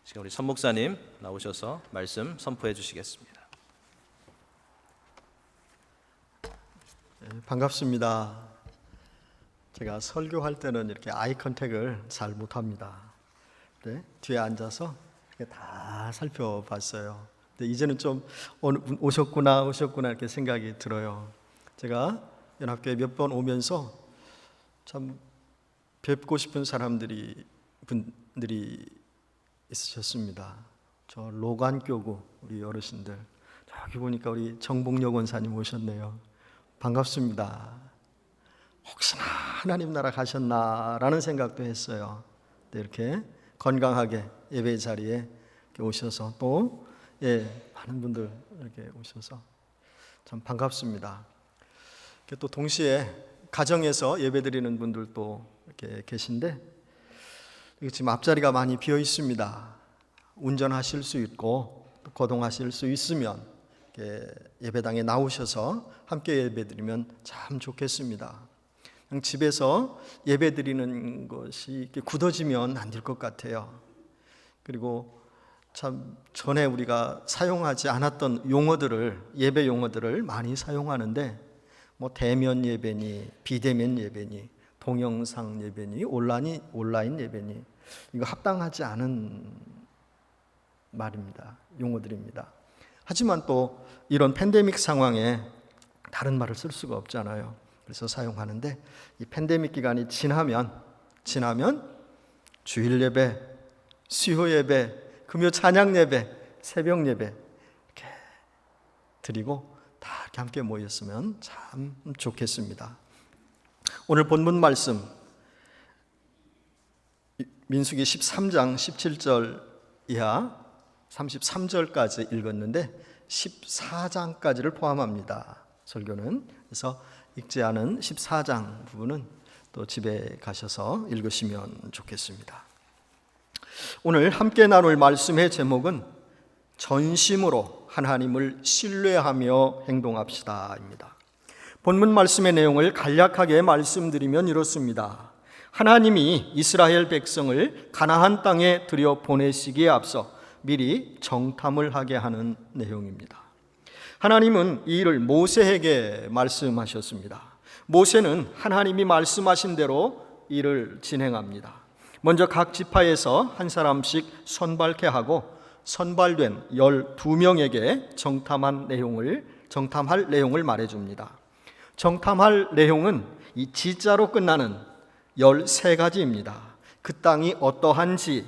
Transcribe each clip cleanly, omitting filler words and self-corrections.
지금 우리 선 목사님 나오셔서 말씀 선포해 주시겠습니다. 반갑습니다. 제가 설교할 때는 이렇게 아이 컨택을 잘 못합니다. 네, 뒤에 앉아서 이렇게 다 살펴봤어요. 근데 이제는 좀 오셨구나 이렇게 생각이 들어요. 제가 연합교회 몇 번 오면서 참 뵙고 싶은 분들이 있으셨습니다. 저 로간교구 우리 어르신들, 저기 보니까 우리 정복력 원사님 오셨네요. 반갑습니다. 혹시나 하나님 나라 가셨나라는 생각도 했어요. 이렇게 건강하게 예배 자리에 오셔서 또 많은 분들 이렇게 오셔서 참 반갑습니다. 또 동시에 가정에서 예배드리는 분들도 이렇게 계신데 지금 앞자리가 많이 비어 있습니다. 운전하실 수 있고 또 거동하실 수 있으면 예배당에 나오셔서 함께 예배드리면 참 좋겠습니다. 그냥 집에서 예배드리는 것이 이렇게 굳어지면 안 될 것 같아요. 그리고 참 전에 우리가 사용하지 않았던 예배 용어들을 많이 사용하는데 대면 예배니 비대면 예배니 동영상 예배니 온라인 예배니 이거 합당하지 않은 말입니다. 용어들입니다. 하지만 또 이런 팬데믹 상황에 다른 말을 쓸 수가 없잖아요. 그래서 사용하는데 이 팬데믹 기간이 지나면 주일 예배, 수요 예배, 금요 찬양 예배, 새벽 예배 이렇게 드리고 다 이렇게 함께 모였으면 참 좋겠습니다. 오늘 본문 말씀 민수기 13장 17절 이하 33절까지 읽었는데 14장까지를 포함합니다. 설교는. 그래서 읽지 않은 14장 부분은 또 집에 가셔서 읽으시면 좋겠습니다. 오늘 함께 나눌 말씀의 제목은 전심으로 하나님을 신뢰하며 행동합시다입니다. 본문 말씀의 내용을 간략하게 말씀드리면 이렇습니다. 하나님이 이스라엘 백성을 가나안 땅에 들여 보내시기에 앞서 미리 정탐을 하게 하는 내용입니다. 하나님은 이 일을 모세에게 말씀하셨습니다. 모세는 하나님이 말씀하신 대로 일을 진행합니다. 먼저 각 지파에서 한 사람씩 선발케 하고 선발된 12명에게 정탐할 내용을 말해줍니다. 정탐할 내용은 이 지자로 끝나는 13가지입니다. 그 땅이 어떠한지,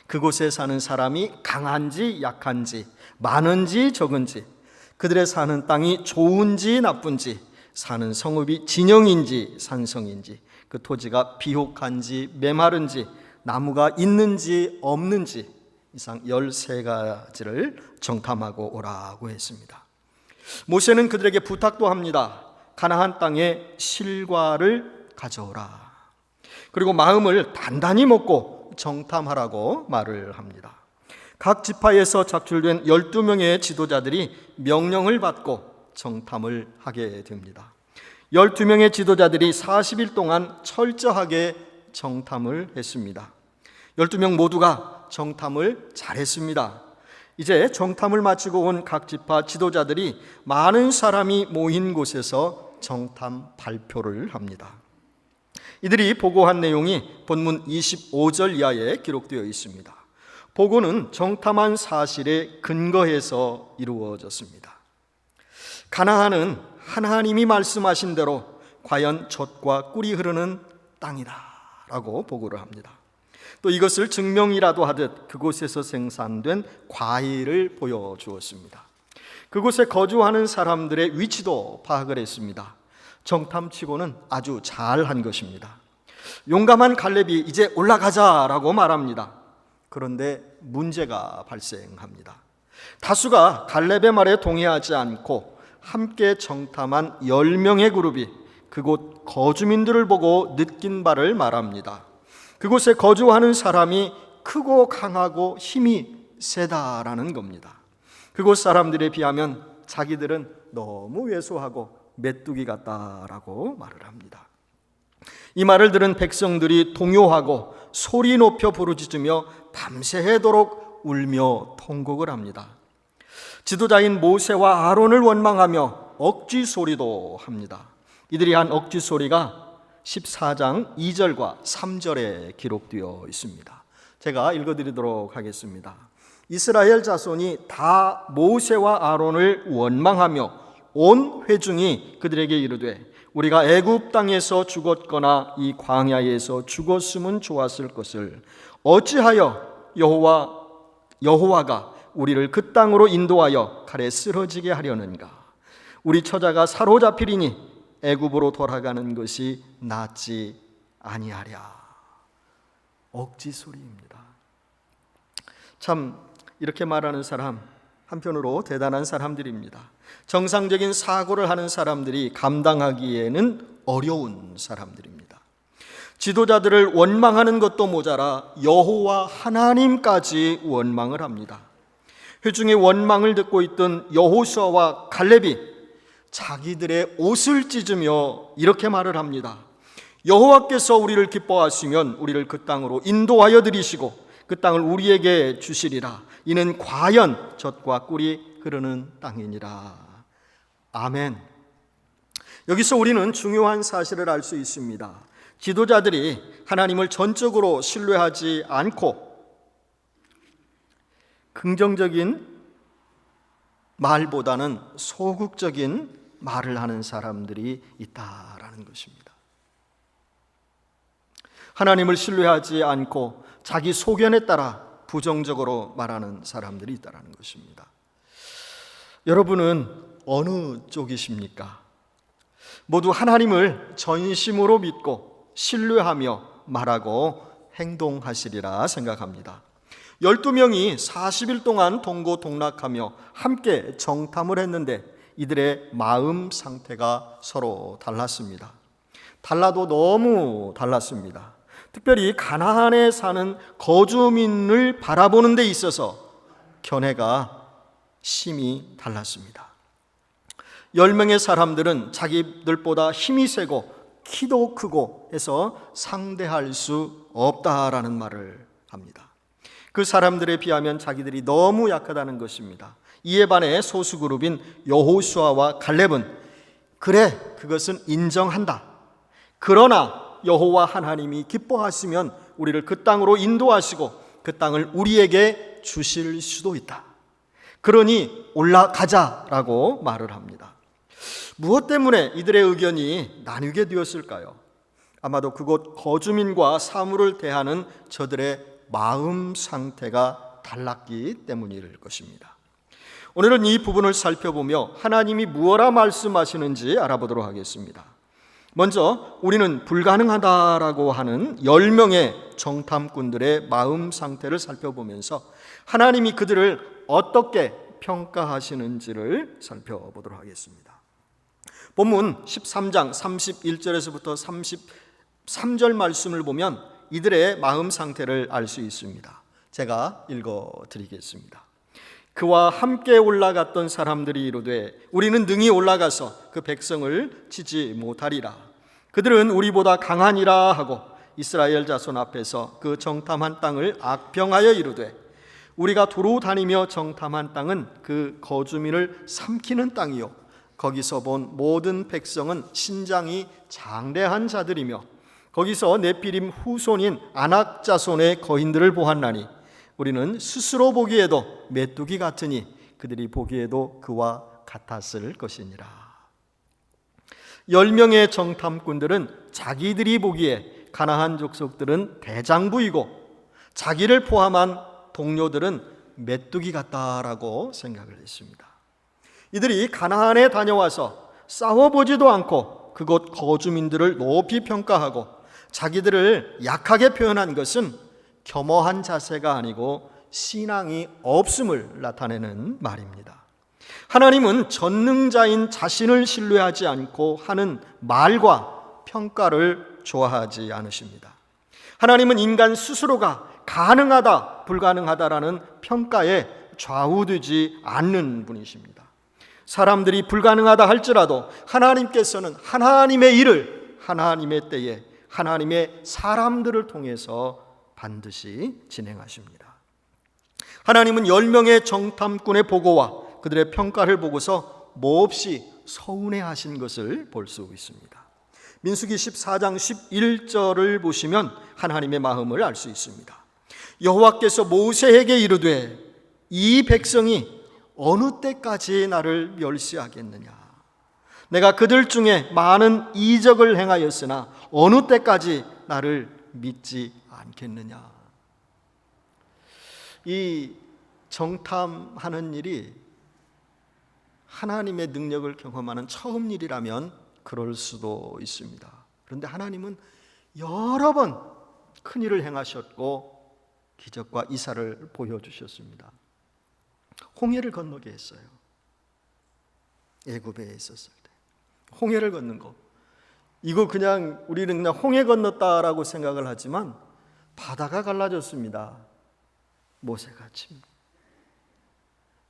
그곳에 사는 사람이 강한지 약한지, 많은지 적은지, 그들의 사는 땅이 좋은지 나쁜지, 사는 성읍이 진영인지 산성인지, 그 토지가 비옥한지 메마른지, 나무가 있는지 없는지 이상 13가지를 정탐하고 오라고 했습니다. 모세는 그들에게 부탁도 합니다. 가나안 땅에 실과를 가져오라. 그리고 마음을 단단히 먹고 정탐하라고 말을 합니다. 각 지파에서 작출된 12명의 지도자들이 명령을 받고 정탐을 하게 됩니다. 12명의 지도자들이 40일 동안 철저하게 정탐을 했습니다. 12명 모두가 정탐을 잘했습니다. 이제 정탐을 마치고 온 각 지파 지도자들이 많은 사람이 모인 곳에서 정탐 발표를 합니다. 이들이 보고한 내용이 본문 25절 이하에 기록되어 있습니다. 보고는 정탐한 사실에 근거해서 이루어졌습니다. 가나안은 하나님이 말씀하신 대로 과연 젖과 꿀이 흐르는 땅이다 라고 보고를 합니다. 또 이것을 증명이라도 하듯 그곳에서 생산된 과일을 보여주었습니다. 그곳에 거주하는 사람들의 위치도 파악을 했습니다. 정탐치고는 아주 잘한 것입니다. 용감한 갈렙이 이제 올라가자라고 말합니다. 그런데 문제가 발생합니다. 다수가 갈렙의 말에 동의하지 않고 함께 정탐한 10명의 그룹이 그곳 거주민들을 보고 느낀 바를 말합니다. 그곳에 거주하는 사람이 크고 강하고 힘이 세다라는 겁니다. 그곳 사람들에 비하면 자기들은 너무 왜소하고 메뚜기 같다라고 말을 합니다. 이 말을 들은 백성들이 동요하고 소리 높여 부르짖으며 밤새도록 울며 통곡을 합니다. 지도자인 모세와 아론을 원망하며 억지 소리도 합니다. 이들이 한 억지 소리가 14장 2절과 3절에 기록되어 있습니다. 제가 읽어드리도록 하겠습니다. 이스라엘 자손이 다 모세와 아론을 원망하며 온 회중이 그들에게 이르되 우리가 애굽 땅에서 죽었거나 이 광야에서 죽었으면 좋았을 것을 어찌하여 여호와가 우리를 그 땅으로 인도하여 칼에 쓰러지게 하려는가? 우리 처자가 사로잡히리니 애굽으로 돌아가는 것이 낫지 아니하랴. 억지 소리입니다. 참 이렇게 말하는 사람 한편으로 대단한 사람들입니다. 정상적인 사고를 하는 사람들이 감당하기에는 어려운 사람들입니다. 지도자들을 원망하는 것도 모자라 여호와 하나님까지 원망을 합니다. 회중의 원망을 듣고 있던 여호수아와 갈렙이 자기들의 옷을 찢으며 이렇게 말을 합니다. 여호와께서 우리를 기뻐하시면 우리를 그 땅으로 인도하여 들이시고 그 땅을 우리에게 주시리라. 이는 과연 젖과 꿀이 흐르는 땅이니라. 아멘. 여기서 우리는 중요한 사실을 알 수 있습니다. 지도자들이 하나님을 전적으로 신뢰하지 않고 긍정적인 말보다는 소극적인 말을 하는 사람들이 있다라는 것입니다. 하나님을 신뢰하지 않고 자기 소견에 따라 부정적으로 말하는 사람들이 있다라는 것입니다. 여러분은 어느 쪽이십니까? 모두 하나님을 전심으로 믿고 신뢰하며 말하고 행동하시리라 생각합니다. 12명이 40일 동안 동고동락하며 함께 정탐을 했는데 이들의 마음 상태가 서로 달랐습니다. 달라도 너무 달랐습니다. 특별히 가나안에 사는 거주민을 바라보는 데 있어서 견해가 심히 달랐습니다. 10명의 사람들은 자기들보다 힘이 세고 키도 크고 해서 상대할 수 없다라는 말을 합니다. 그 사람들에 비하면 자기들이 너무 약하다는 것입니다. 이에 반해 소수그룹인 여호수아와 갈렙은 그래, 그것은 인정한다. 그러나 여호와 하나님이 기뻐하시면 우리를 그 땅으로 인도하시고 그 땅을 우리에게 주실 수도 있다. 그러니 올라가자라고 말을 합니다. 무엇 때문에 이들의 의견이 나뉘게 되었을까요? 아마도 그곳 거주민과 사물을 대하는 저들의 마음 상태가 달랐기 때문일 것입니다. 오늘은 이 부분을 살펴보며 하나님이 무엇라 말씀하시는지 알아보도록 하겠습니다. 먼저 우리는 불가능하다라고 하는 10명의 정탐꾼들의 마음 상태를 살펴보면서 하나님이 그들을 어떻게 평가하시는지를 살펴보도록 하겠습니다. 본문 13장 31절에서부터 33절 말씀을 보면 이들의 마음 상태를 알 수 있습니다. 제가 읽어드리겠습니다. 그와 함께 올라갔던 사람들이 이르되 우리는 능히 올라가서 그 백성을 치지 못하리라. 그들은 우리보다 강하니라 하고 이스라엘 자손 앞에서 그 정탐한 땅을 악평하여 이르되 우리가 두루 다니며 정탐한 땅은 그 거주민을 삼키는 땅이요 거기서 본 모든 백성은 신장이 장대한 자들이며 거기서 네피림 후손인 아낙 자손의 거인들을 보았나니 우리는 스스로 보기에도 메뚜기 같으니 그들이 보기에도 그와 같았을 것이니라. 10명의 정탐꾼들은 자기들이 보기에 가나안 족속들은 대장부이고 자기를 포함한 동료들은 메뚜기 같다라고 생각을 했습니다. 이들이 가나안에 다녀와서 싸워보지도 않고 그곳 거주민들을 높이 평가하고 자기들을 약하게 표현한 것은 겸허한 자세가 아니고 신앙이 없음을 나타내는 말입니다. 하나님은 전능자인 자신을 신뢰하지 않고 하는 말과 평가를 좋아하지 않으십니다. 하나님은 인간 스스로가 가능하다, 불가능하다라는 평가에 좌우되지 않는 분이십니다. 사람들이 불가능하다 할지라도 하나님께서는 하나님의 일을 하나님의 때에 하나님의 사람들을 통해서 반드시 진행하십니다. 하나님은 10명의 정탐꾼의 보고와 그들의 평가를 보고서 몹시 서운해하신 것을 볼 수 있습니다. 민수기 14장 11절을 보시면 하나님의 마음을 알 수 있습니다. 여호와께서 모세에게 이르되 이 백성이 어느 때까지 나를 멸시하겠느냐? 내가 그들 중에 많은 이적을 행하였으나 어느 때까지 나를 믿지 않겠느냐? 이 정탐하는 일이 하나님의 능력을 경험하는 처음 일이라면 그럴 수도 있습니다. 그런데 하나님은 여러 번 큰 일을 행하셨고 기적과 이사를 보여주셨습니다. 홍해를 건너게 했어요. 애굽에 있었을 때 홍해를 건는 거, 이거 그냥 우리는 그냥 홍해 건넜다라고 생각을 하지만 바다가 갈라졌습니다. 모세같이.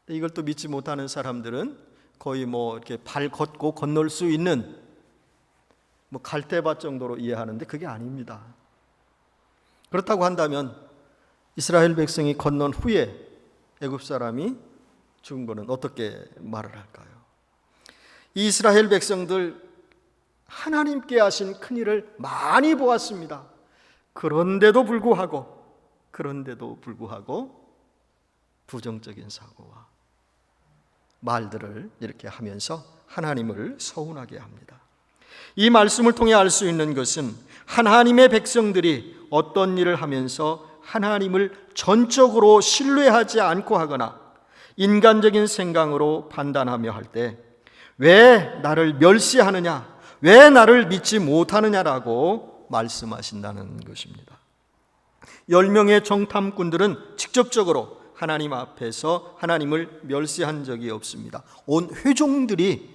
이걸 또 믿지 못하는 사람들은 거의 이렇게 발 걷고 건널 수 있는 갈대밭 정도로 이해하는데 그게 아닙니다. 그렇다고 한다면 이스라엘 백성이 건넌 후에 애굽 사람이 죽은 거는 어떻게 말을 할까요? 이 이스라엘 백성들 하나님께 하신 큰 일을 많이 보았습니다. 그런데도 불구하고 부정적인 사고와 말들을 이렇게 하면서 하나님을 서운하게 합니다. 이 말씀을 통해 알 수 있는 것은 하나님의 백성들이 어떤 일을 하면서 하나님을 전적으로 신뢰하지 않고 하거나 인간적인 생각으로 판단하며 할 때 왜 나를 멸시하느냐, 왜 나를 믿지 못하느냐라고 말씀하신다는 것입니다. 10명의 정탐꾼들은 직접적으로 하나님 앞에서 하나님을 멸시한 적이 없습니다. 온 회종들이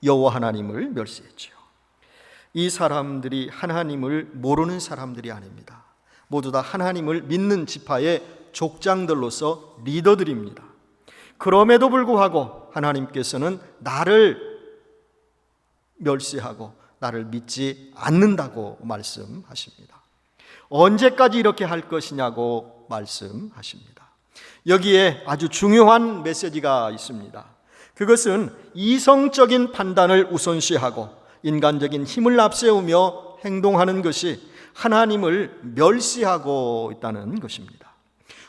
여호와 하나님을 멸시했죠. 이 사람들이 하나님을 모르는 사람들이 아닙니다. 모두 다 하나님을 믿는 지파의 족장들로서 리더들입니다. 그럼에도 불구하고 하나님께서는 나를 멸시하고 나를 믿지 않는다고 말씀하십니다. 언제까지 이렇게 할 것이냐고 말씀하십니다. 여기에 아주 중요한 메시지가 있습니다. 그것은 이성적인 판단을 우선시하고 인간적인 힘을 앞세우며 행동하는 것이 하나님을 멸시하고 있다는 것입니다.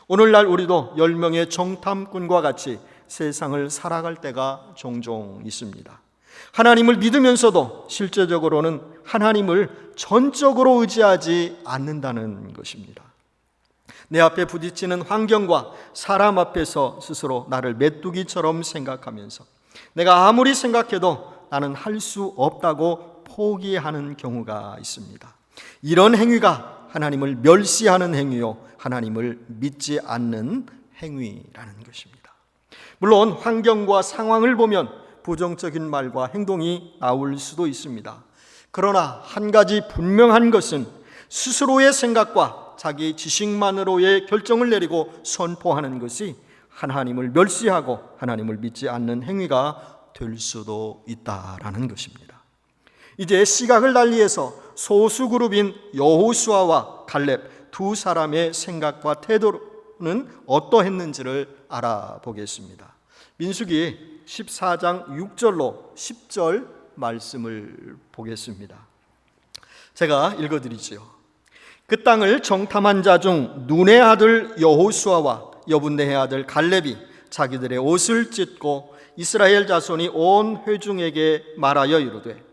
오늘날 우리도 10명의 정탐꾼과 같이 세상을 살아갈 때가 종종 있습니다. 하나님을 믿으면서도 실제적으로는 하나님을 전적으로 의지하지 않는다는 것입니다. 내 앞에 부딪히는 환경과 사람 앞에서 스스로 나를 메뚜기처럼 생각하면서 내가 아무리 생각해도 나는 할 수 없다고 포기하는 경우가 있습니다. 이런 행위가 하나님을 멸시하는 행위요, 하나님을 믿지 않는 행위라는 것입니다. 물론 환경과 상황을 보면 부정적인 말과 행동이 나올 수도 있습니다. 그러나 한 가지 분명한 것은 스스로의 생각과 자기 지식만으로의 결정을 내리고 선포하는 것이 하나님을 멸시하고 하나님을 믿지 않는 행위가 될 수도 있다라는 것입니다. 이제 시각을 달리해서 소수 그룹인 여호수아와 칼렙 두 사람의 생각과 태도는 어떠했는지를 알아보겠습니다. 민수기 14장 6절로 10절 말씀을 보겠습니다. 제가 읽어드리지요. 그 땅을 정탐한 자 중 눈의 아들 여호수아와 여분네의 아들 갈렙이 자기들의 옷을 찢고 이스라엘 자손이 온 회중에게 말하여 이르되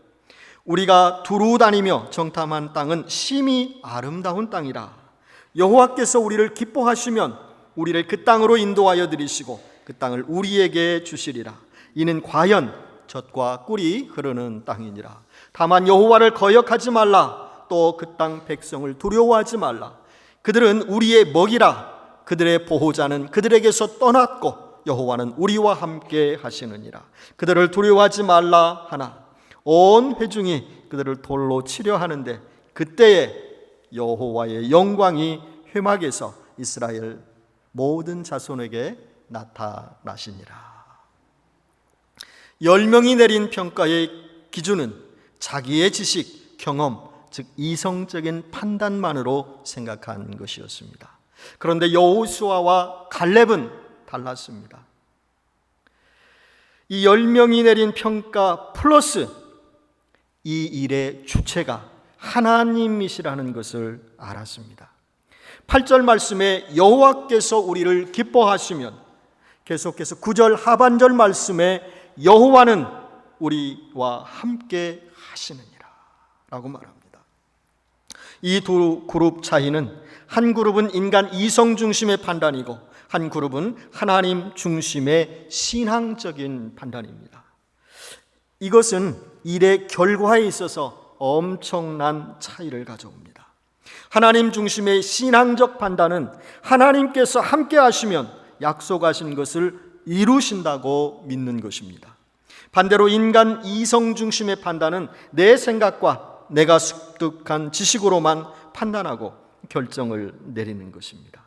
우리가 두루 다니며 정탐한 땅은 심히 아름다운 땅이라. 여호와께서 우리를 기뻐하시면 우리를 그 땅으로 인도하여 들이시고 그 땅을 우리에게 주시리라. 이는 과연 젖과 꿀이 흐르는 땅이니라. 다만 여호와를 거역하지 말라. 또 그 땅 백성을 두려워하지 말라. 그들은 우리의 먹이라. 그들의 보호자는 그들에게서 떠났고 여호와는 우리와 함께 하시느니라. 그들을 두려워하지 말라 하나 온 회중이 그들을 돌로 치려 하는데 그때에 여호와의 영광이 회막에서 이스라엘 모든 자손에게 나타나시니라. 10명이 내린 평가의 기준은 자기의 지식, 경험, 즉 이성적인 판단만으로 생각한 것이었습니다. 그런데 여호수아와 갈렙은 달랐습니다. 이 10명이 내린 평가 플러스 이 일의 주체가 하나님이시라는 것을 알았습니다. 8절 말씀에 여호와께서 우리를 기뻐하시면, 계속해서 9절 하반절 말씀에 여호와는 우리와 함께 하시느니라 라고 말합니다. 이 두 그룹 차이는 한 그룹은 인간 이성 중심의 판단이고 한 그룹은 하나님 중심의 신앙적인 판단입니다. 이것은 일의 결과에 있어서 엄청난 차이를 가져옵니다. 하나님 중심의 신앙적 판단은 하나님께서 함께 하시면 약속하신 것을 이루신다고 믿는 것입니다. 반대로 인간 이성 중심의 판단은 내 생각과 내가 습득한 지식으로만 판단하고 결정을 내리는 것입니다.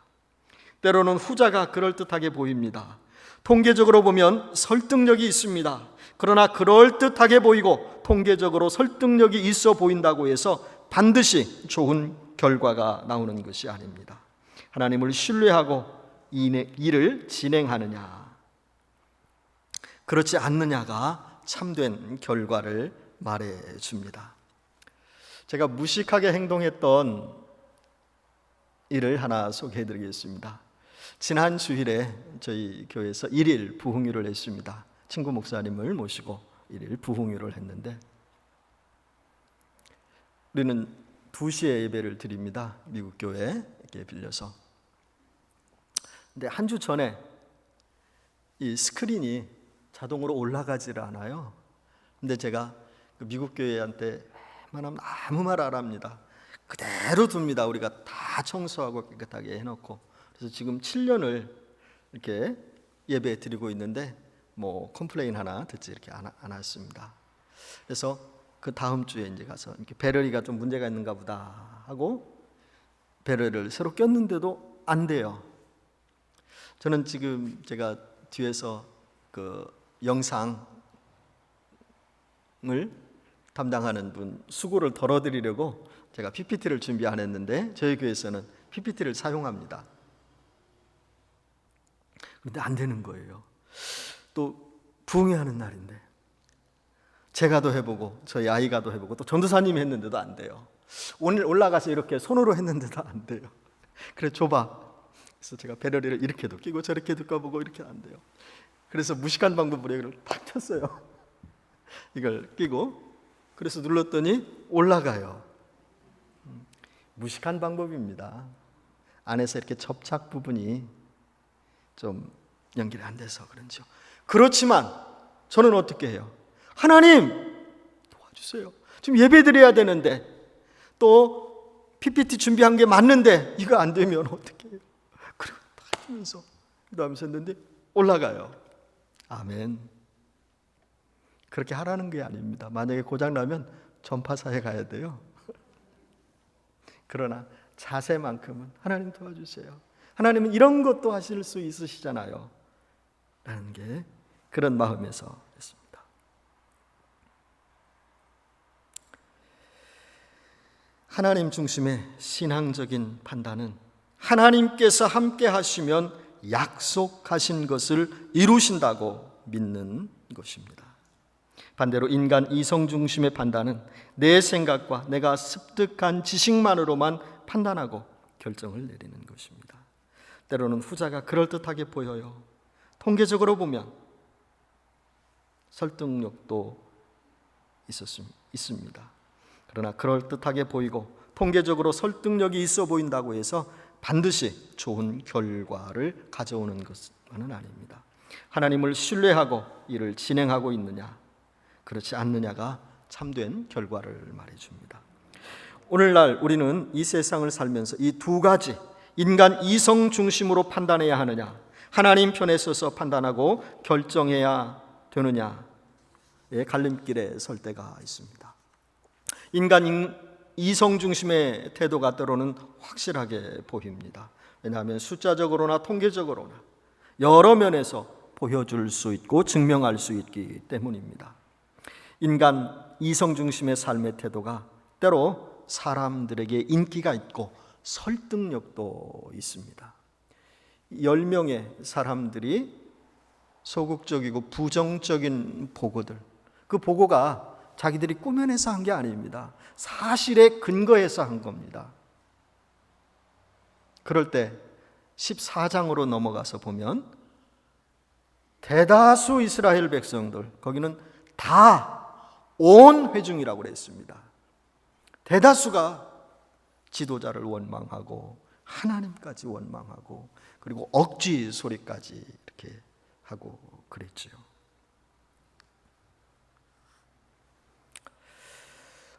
때로는 후자가 그럴듯하게 보입니다. 통계적으로 보면 설득력이 있습니다. 그러나 그럴듯하게 보이고 통계적으로 설득력이 있어 보인다고 해서 반드시 좋은 결과가 나오는 것이 아닙니다. 하나님을 신뢰하고 일을 진행하느냐, 그렇지 않느냐가 참된 결과를 말해줍니다. 제가 무식하게 행동했던 일을 하나 소개해드리겠습니다. 지난 주일에 저희 교회에서 1일 부흥회를 했습니다. 친구 목사님을 모시고 1일 부흥회를 했는데, 우리는 2시에 예배를 드립니다. 미국 교회에 이렇게 빌려서. 근데 한 주 전에 이 스크린이 자동으로 올라가지를 않아요. 근데 제가 그 미국 교회한테 웬만하면 아무 말 안 합니다. 그대로 둡니다. 우리가 다 청소하고 깨끗하게 해놓고. 그래서 지금 7년을 이렇게 예배 드리고 있는데 뭐 컴플레인 하나 듣지 이렇게 안 왔습니다. 그래서 그 다음 주에 이제 가서 이렇게 배럴이가 좀 문제가 있는가 보다 하고 배럴을 새로 꼈는데도 안 돼요. 저는 지금 제가 뒤에서 그 영상을 담당하는 분 수고를 덜어드리려고 제가 PPT를 준비 안 했는데 저희 교회에서는 PPT를 사용합니다. 그런데 안 되는 거예요. 또 부흥회하는 날인데 제가 더 해보고 저희 아이가 더 해보고 또 전도사님이 했는데도 안 돼요. 오늘 올라가서 이렇게 손으로 했는데도 안 돼요. 그래 좁아. 그래서 제가 배럴이를 이렇게도 끼고 저렇게도 껴보고 이렇게 안 돼요. 그래서 무식한 방법으로 이걸 탁 쳤어요. 이걸 끼고 그래서 눌렀더니 올라가요. 무식한 방법입니다. 안에서 이렇게 접착 부분이 좀 연결이 안 돼서 그런지요. 그렇지만 저는 어떻게 해요? 하나님 도와주세요. 지금 예배 드려야 되는데 또 PPT 준비한 게 맞는데 이거 안 되면 어떻게 해요? 그리고 딱 하면서 기도하면서 했는데 올라가요. 아멘. 그렇게 하라는 게 아닙니다. 만약에 고장나면 전파사에 가야 돼요. 그러나 자세만큼은 하나님 도와주세요. 하나님은 이런 것도 하실 수 있으시잖아요. 라는 게 그런 마음에서 했습니다. 하나님 중심의 신앙적인 판단은 하나님께서 함께 하시면 약속하신 것을 이루신다고 믿는 것입니다. 반대로 인간 이성 중심의 판단은 내 생각과 내가 습득한 지식만으로만 판단하고 결정을 내리는 것입니다. 때로는 후자가 그럴듯하게 보여요. 통계적으로 보면 설득력도 있습니다. 그러나 그럴듯하게 보이고 통계적으로 설득력이 있어 보인다고 해서 반드시 좋은 결과를 가져오는 것만은 아닙니다. 하나님을 신뢰하고 일을 진행하고 있느냐, 그렇지 않느냐가 참된 결과를 말해줍니다. 오늘날 우리는 이 세상을 살면서 이 두 가지, 인간 이성 중심으로 판단해야 하느냐, 하나님 편에 서서 판단하고 결정해야 되느냐의 갈림길에 설 때가 있습니다. 인간 이성 중심의 태도가 때로는 확실하게 보입니다. 왜냐하면 숫자적으로나 통계적으로나 여러 면에서 보여줄 수 있고 증명할 수 있기 때문입니다. 인간 이성 중심의 삶의 태도가 때로 사람들에게 인기가 있고 설득력도 있습니다. 10명의 사람들이 소극적이고 부정적인 보고들, 그 보고가 자기들이 꾸며내서 한 게 아닙니다. 사실에 근거해서 한 겁니다. 그럴 때 14장으로 넘어가서 보면 대다수 이스라엘 백성들, 거기는 다 온 회중이라고 그랬습니다. 대다수가 지도자를 원망하고 하나님까지 원망하고 그리고 억지 소리까지 이렇게 하고 그랬죠.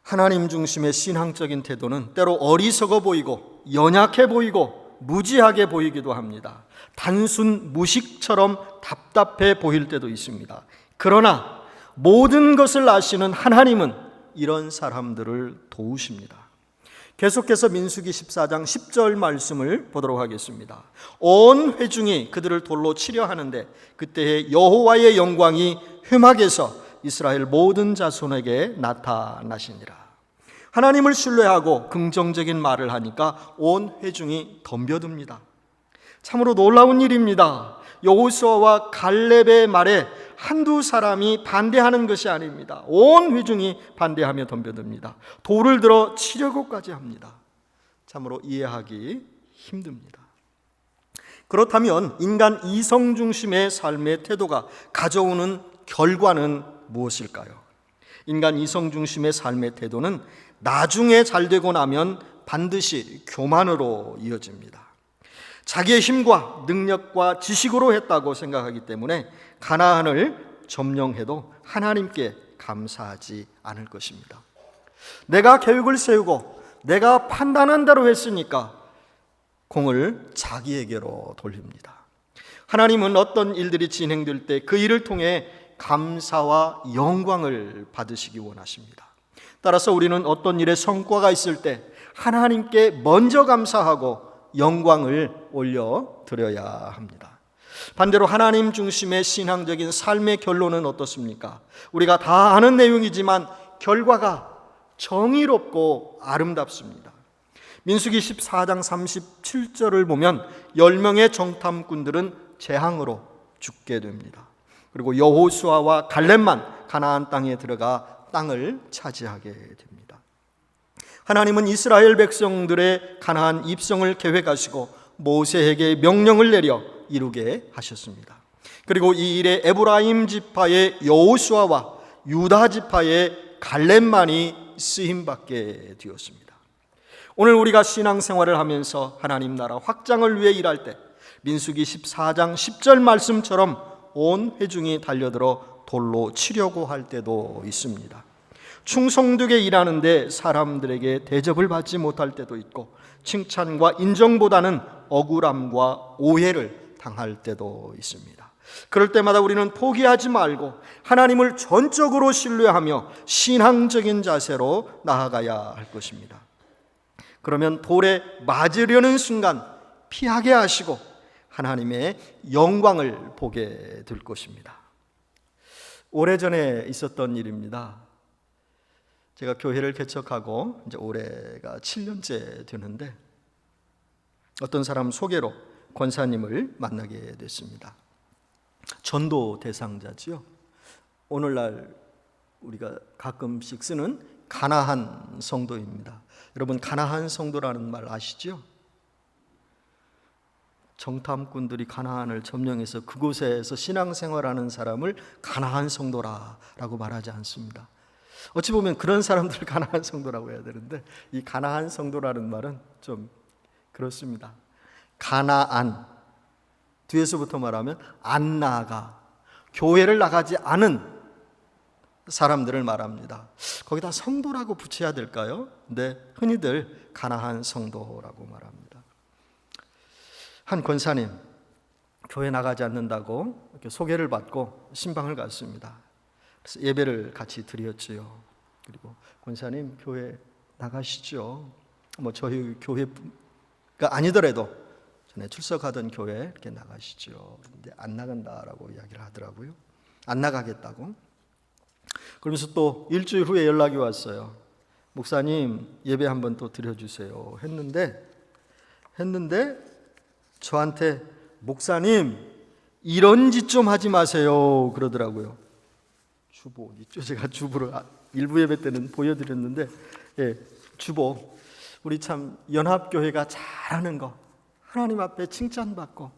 하나님 중심의 신앙적인 태도는 때로 어리석어 보이고 연약해 보이고 무지하게 보이기도 합니다. 단순 무식처럼 답답해 보일 때도 있습니다. 그러나 모든 것을 아시는 하나님은 이런 사람들을 도우십니다. 계속해서 민수기 14장 10절 말씀을 보도록 하겠습니다. 온 회중이 그들을 돌로 치려 하는데 그때에 여호와의 영광이 회막에서 이스라엘 모든 자손에게 나타나시니라. 하나님을 신뢰하고 긍정적인 말을 하니까 온 회중이 덤벼듭니다. 참으로 놀라운 일입니다. 여호수아와 갈렙의 말에 한두 사람이 반대하는 것이 아닙니다. 온 회중이 반대하며 덤벼듭니다. 돌을 들어 치려고까지 합니다. 참으로 이해하기 힘듭니다. 그렇다면 인간 이성 중심의 삶의 태도가 가져오는 결과는 무엇일까요? 인간 이성 중심의 삶의 태도는 나중에 잘 되고 나면 반드시 교만으로 이어집니다. 자기의 힘과 능력과 지식으로 했다고 생각하기 때문에 가나안을 점령해도 하나님께 감사하지 않을 것입니다. 내가 계획을 세우고 내가 판단한 대로 했으니까 공을 자기에게로 돌립니다. 하나님은 어떤 일들이 진행될 때 그 일을 통해 감사와 영광을 받으시기 원하십니다. 따라서 우리는 어떤 일에 성과가 있을 때 하나님께 먼저 감사하고 영광을 올려드려야 합니다. 반대로 하나님 중심의 신앙적인 삶의 결론은 어떻습니까? 우리가 다 아는 내용이지만 결과가 정의롭고 아름답습니다. 민수기 14장 37절을 보면 10명의 정탐꾼들은 재앙으로 죽게 됩니다. 그리고 여호수아와 갈렙만 가나안 땅에 들어가 땅을 차지하게 됩니다. 하나님은 이스라엘 백성들의 가나안 입성을 계획하시고 모세에게 명령을 내려 이루게 하셨습니다. 그리고 이 일에 에브라임 지파의 여호수아와 유다 지파의 갈렙만이 쓰임받게 되었습니다. 오늘 우리가 신앙생활을 하면서 하나님 나라 확장을 위해 일할 때 민수기 14장 10절 말씀처럼 온 회중이 달려들어 돌로 치려고 할 때도 있습니다. 충성되게 일하는데 사람들에게 대접을 받지 못할 때도 있고 칭찬과 인정보다는 억울함과 오해를 당할 때도 있습니다. 그럴 때마다 우리는 포기하지 말고 하나님을 전적으로 신뢰하며 신앙적인 자세로 나아가야 할 것입니다. 그러면 돌에 맞으려는 순간 피하게 하시고 하나님의 영광을 보게 될 것입니다. 오래전에 있었던 일입니다. 제가 교회를 개척하고 이제 올해가 7년째 되는데 어떤 사람 소개로 권사님을 만나게 됐습니다. 전도 대상자지요. 오늘날 우리가 가끔씩 쓰는 가나안 성도입니다. 여러분 가나안 성도라는 말 아시죠? 정탐꾼들이 가나안을 점령해서 그곳에서 신앙생활하는 사람을 가나안 성도라고 말하지 않습니다. 어찌 보면 그런 사람들을 가나안 성도라고 해야 되는데 이 가나안 성도라는 말은 좀 그렇습니다. 가나안 뒤에서부터 말하면 안 나아가 교회를 나가지 않은 사람들을 말합니다. 거기다 성도라고 붙여야 될까요? 네, 흔히들 가나안 성도라고 말합니다. 한 권사님 교회 나가지 않는다고 이렇게 소개를 받고 신방을 갔습니다. 그래서 예배를 같이 드렸지요. 그리고 권사님 교회 나가시죠. 뭐 저희 교회가 아니더라도 전에 출석하던 교회 이렇게 나가시죠. 근데 안 나간다라고 이야기를 하더라고요. 안 나가겠다고. 그러면서 또 일주일 후에 연락이 왔어요. 목사님 예배 한번 또 드려주세요 했는데 저한테 목사님 이런 짓 좀 하지 마세요 그러더라고요. 주보 있죠. 제가 주보를 일부 예배 때는 보여드렸는데, 주보 우리 참 연합교회가 잘하는 거, 하나님 앞에 칭찬받고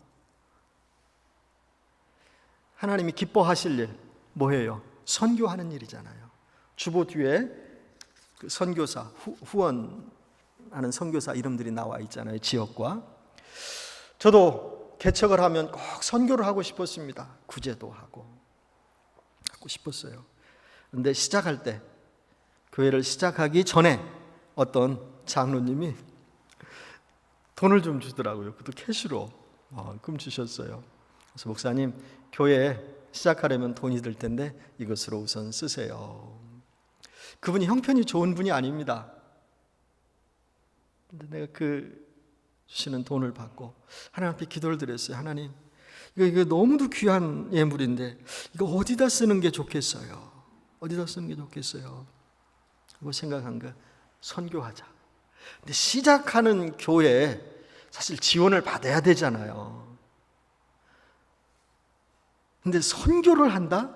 하나님이 기뻐하실 일 뭐예요? 선교하는 일이잖아요. 주보 뒤에 그 선교사 후원하는 선교사 이름들이 나와 있잖아요. 지역과. 저도 개척을 하면 꼭 선교를 하고 싶었습니다. 구제도 하고 싶었어요. 그런데 시작할 때, 교회를 시작하기 전에 어떤 장로님이 돈을 좀 주더라고요. 그것도 캐시로 금 주셨어요. 그래서 목사님 교회 시작하려면 돈이 들 텐데 이것으로 우선 쓰세요. 그분이 형편이 좋은 분이 아닙니다. 근데 내가 그 주시는 돈을 받고 하나님 앞에 기도를 드렸어요. 하나님, 이거 너무도 귀한 예물인데 이거 어디다 쓰는 게 좋겠어요? 어디다 쓰는 게 좋겠어요? 하고 생각한 거, 선교하자. 근데 시작하는 교회에 사실 지원을 받아야 되잖아요. 근데 선교를 한다?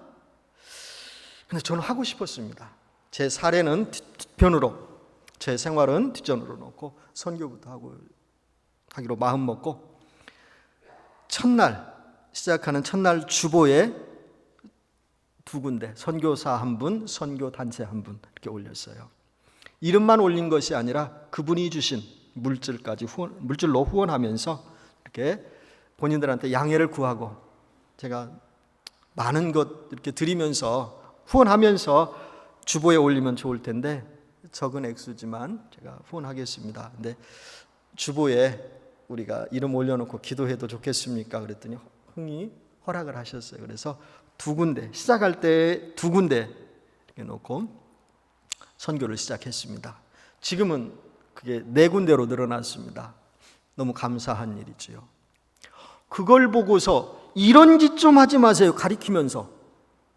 근데 저는 하고 싶었습니다. 제 사례는 뒷편으로, 제 생활은 뒷전으로 놓고 선교부터 하기로 마음 먹고, 시작하는 첫날 주보에 2군데, 선교사 1분, 선교단체 1분 이렇게 올렸어요. 이름만 올린 것이 아니라 그분이 주신 물질로 후원하면서 이렇게 본인들한테 양해를 구하고, 제가 많은 것 이렇게 드리면서 후원하면서 주보에 올리면 좋을 텐데 적은 액수지만 제가 후원하겠습니다. 근데 주보에 우리가 이름 올려놓고 기도해도 좋겠습니까? 그랬더니 흥이 허락을 하셨어요. 그래서 2군데, 시작할 때 2군데 이렇게 놓고 선교를 시작했습니다. 지금은 그게 4군데로 늘어났습니다. 너무 감사한 일이지요. 그걸 보고서 이런 짓 좀 하지 마세요 가리키면서,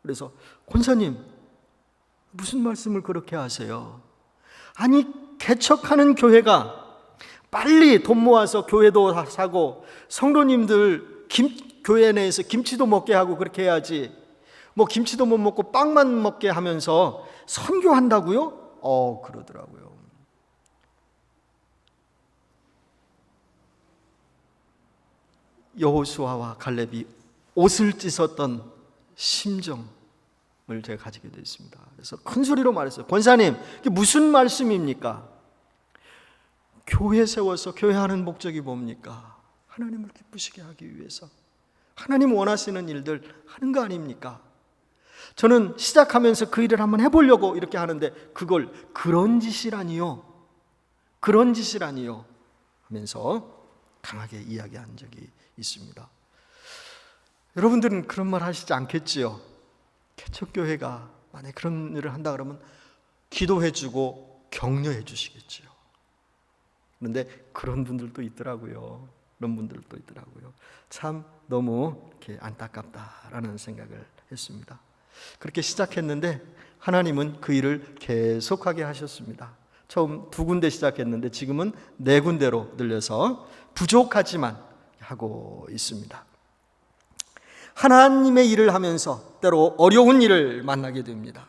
그래서 권사님 무슨 말씀을 그렇게 하세요? 아니 개척하는 교회가 빨리 돈 모아서 교회도 사고 성도님들 교회 내에서 김치도 먹게 하고 그렇게 해야지, 뭐 김치도 못 먹고 빵만 먹게 하면서 선교한다고요? 그러더라고요. 여호수아와 갈렙이 옷을 찢었던 심정을 제가 가지게 됐습니다. 그래서 큰 소리로 말했어요. 권사님, 이게 무슨 말씀입니까? 교회 세워서 교회하는 목적이 뭡니까? 하나님을 기쁘시게 하기 위해서 하나님 원하시는 일들 하는 거 아닙니까? 저는 시작하면서 그 일을 한번 해보려고 이렇게 하는데 그걸 그런 짓이라니요 하면서 강하게 이야기한 적이 있습니다. 여러분들은 그런 말 하시지 않겠지요? 개척교회가 만약에 그런 일을 한다 그러면 기도해주고 격려해 주시겠지요. 그런데 그런 분들도 있더라고요. 참 너무 이렇게 안타깝다라는 생각을 했습니다. 그렇게 시작했는데 하나님은 그 일을 계속하게 하셨습니다. 처음 2군데 시작했는데 지금은 4군데로 늘려서 부족하지만 하고 있습니다. 하나님의 일을 하면서 때로 어려운 일을 만나게 됩니다.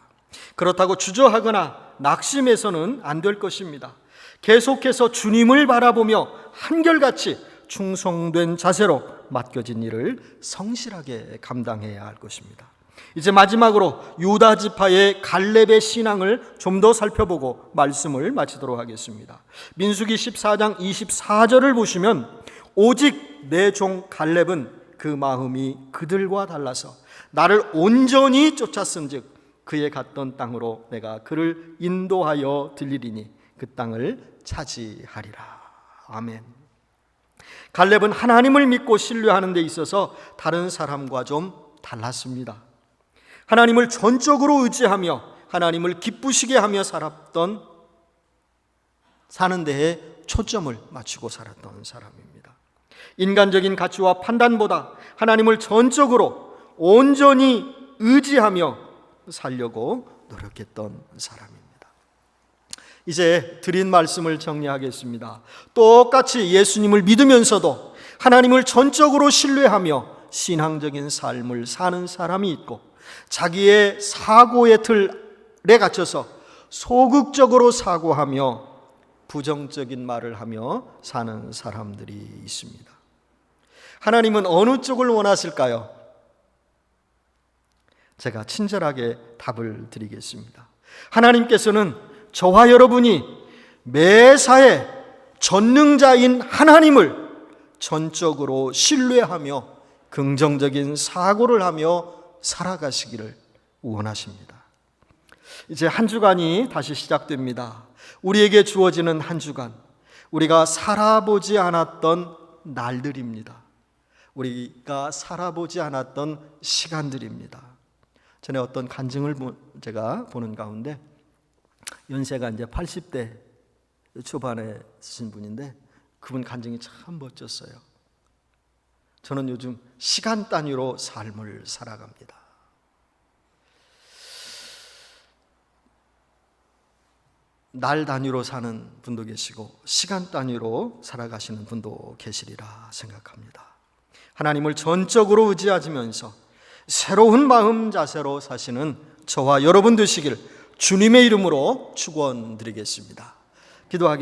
그렇다고 주저하거나 낙심해서는 안 될 것입니다. 계속해서 주님을 바라보며 한결같이 충성된 자세로 맡겨진 일을 성실하게 감당해야 할 것입니다. 이제 마지막으로 유다 지파의 갈렙의 신앙을 좀 더 살펴보고 말씀을 마치도록 하겠습니다. 민수기 14장 24절을 보시면 오직 내 종 갈렙은 그 마음이 그들과 달라서 나를 온전히 쫓았은즉 그의 갔던 땅으로 내가 그를 인도하여 들리리니 그 땅을 차지하리라. 아멘. 갈렙은 하나님을 믿고 신뢰하는 데 있어서 다른 사람과 좀 달랐습니다. 하나님을 전적으로 의지하며 하나님을 기쁘시게 하며 사는 데에 초점을 맞추고 살았던 사람입니다. 인간적인 가치와 판단보다 하나님을 전적으로 온전히 의지하며 살려고 노력했던 사람입니다. 이제 드린 말씀을 정리하겠습니다. 똑같이 예수님을 믿으면서도 하나님을 전적으로 신뢰하며 신앙적인 삶을 사는 사람이 있고, 자기의 사고의 틀에 갇혀서 소극적으로 사고하며 부정적인 말을 하며 사는 사람들이 있습니다. 하나님은 어느 쪽을 원하실까요? 제가 친절하게 답을 드리겠습니다. 하나님께서는 저와 여러분이 매사에 전능자인 하나님을 전적으로 신뢰하며 긍정적인 사고를 하며 살아가시기를 원하십니다. 이제 한 주간이 다시 시작됩니다. 우리에게 주어지는 한 주간, 우리가 살아보지 않았던 날들입니다. 우리가 살아보지 않았던 시간들입니다. 전에 어떤 간증을 제가 보는 가운데, 연세가 이제 80대 초반에 쓰신 분인데 그분 간증이 참 멋졌어요. 저는 요즘 시간 단위로 삶을 살아갑니다. 날 단위로 사는 분도 계시고 시간 단위로 살아가시는 분도 계시리라 생각합니다. 하나님을 전적으로 의지하면서 새로운 마음 자세로 사시는 저와 여러분 되시길 주님의 이름으로 축원드리겠습니다. 기도하겠습니다.